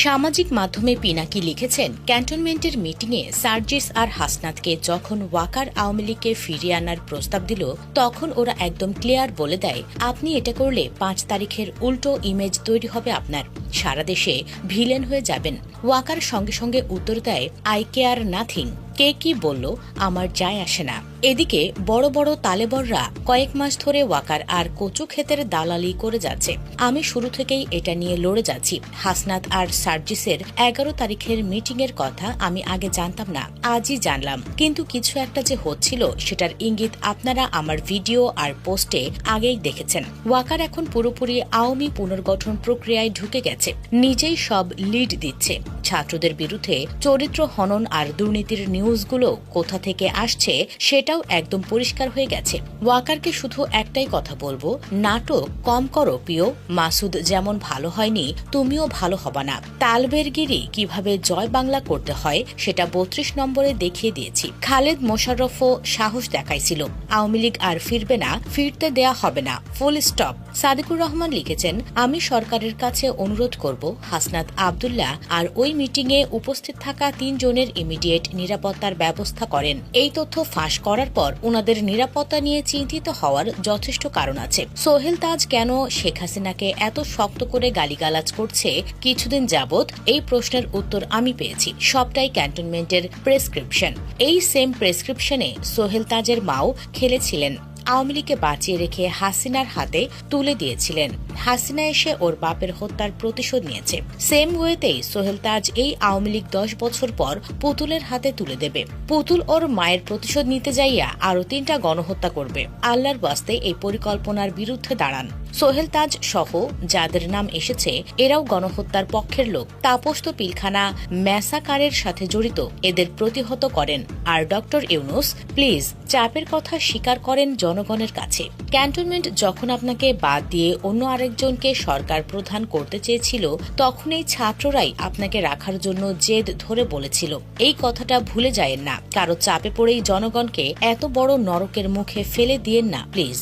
সামাজিক মাধ্যমে পিনাকি লিখেছেন, ক্যান্টনমেন্টের মিটিংয়ে সার্জিস আর হাসনাতকে যখন ওয়াকার আওয়ামী লীগকে ফিরিয়ে আনার প্রস্তাব দিল, তখন ওরা একদম ক্লিয়ার বলে দেয়, আপনি এটা করলে 5 তারিখের উল্টো ইমেজ তৈরি হবে আপনার, সারা দেশে ভিলেন হয়ে যাবেন। ওয়াকার সঙ্গে সঙ্গে উত্তর দেয়, আই কেয়ার নাথিং, কে কি বলল আমার যায় আসে না। এদিকে বড় বড় তালেবররা কয়েক মাস ধরে ওয়াকার আর কচু ক্ষেতের দালালি করে যাচ্ছে। আমি শুরু থেকেই এটা নিয়ে লড়ে যাচ্ছি। হাসনাত আর সার্জিসের 11 তারিখের মিটিং এর কথা আমি আগে জানতাম না, আজই জানলাম। কিন্তু কিছু একটা যে হচ্ছিল সেটার ইঙ্গিত আপনারা আমার ভিডিও আর পোস্টে আগেই দেখেছেন। ওয়াকার এখন পুরোপুরি আওয়ামী পুনর্গঠন প্রক্রিয়ায় ঢুকে গেছে, নিজেই সব লিড দিচ্ছে। ছাত্রদের বিরুদ্ধে চরিত্র হনন আর দুর্নীতির নিউজগুলো কোথা থেকে আসছে সেটাও একদম পরিষ্কার হয়ে গেছে। ওয়াকারকে শুধু একটাই কথা বলবো, নাটক কম করো প্রিয়। মাসুদ যেমন ভালো হয়নি, তুমিও ভালো হবা না। তালবেরগিরি কিভাবে জয় বাংলা করতে হয় সেটা 32 নম্বরে দেখিয়ে দিয়েছি। খালেদ মোশাররফও সাহস দেখাইছিল, আওয়ামী লীগ আর ফিরবে না, ফিরতে দেয়া হবে না, ফুল স্টপ। সাদিকুর রহমান লিখেছেন, আমি সরকারের কাছে অনুরোধ করব হাসনাত আব্দুল্লাহ আর ওই মিটিংয়ে উপস্থিত থাকা 3 জনের ইমিডিয়েট নিরাপত্তার ব্যবস্থা করেন। এই তথ্য ফাঁস করার পর ওনাদের নিরাপত্তা নিয়ে চিন্তিত হওয়ার যথেষ্ট কারণ আছে। সোহেল তাজ কেন শেখ হাসিনাকে এত শক্ত করে গালিগালাজ করছে কিছুদিন যাবৎ, এই প্রশ্নের উত্তর আমি পেয়েছি। সবটাই ক্যান্টনমেন্টের প্রেসক্রিপশন। এই সেম প্রেসক্রিপশনে সোহেল তাজের মাও খেলেছিলেন, আওয়ামী লীগকে বাঁচিয়ে রেখে হাসিনার হাতে তুলে দিয়েছিলেন। হাসিনা এসে ওর বাপের হত্যার প্রতিশোধ নিয়েছে। সেম ওয়েতেই সোহেল তাজ এই আওয়ামী লীগ 10 বছর পর পুতুলের হাতে তুলে দেবে। পুতুল ওর মায়ের প্রতিশোধ নিতে যাইয়া আরো 3টা গণহত্যা করবে। আল্লাহর বাস্তে এই পরিকল্পনার বিরুদ্ধে দাঁড়ান। সোহেল তাজ সহ যাদের নাম এসেছে এরাও গণহত্যার পক্ষের লোক। তাপস তো পিলখানা ম্যাসাকারের সাথে জড়িত, এদের প্রতিহত করেন। আর ডক্টর ইউনুস প্লিজ চাপের কথা স্বীকার করেন জনগণের কাছে। ক্যান্টনমেন্ট যখন আপনাকে বাদ দিয়ে অন্য আরেকজনকে সরকার প্রধান করতে চেয়েছিল, তখন এই ছাত্ররাই আপনাকে রাখার জন্য জেদ ধরে বলেছিল। এই কথাটা ভুলে যায়েন না, কারো চাপে পড়েই জনগণকে এত বড় নরকের মুখে ফেলে দিয়েন না প্লিজ।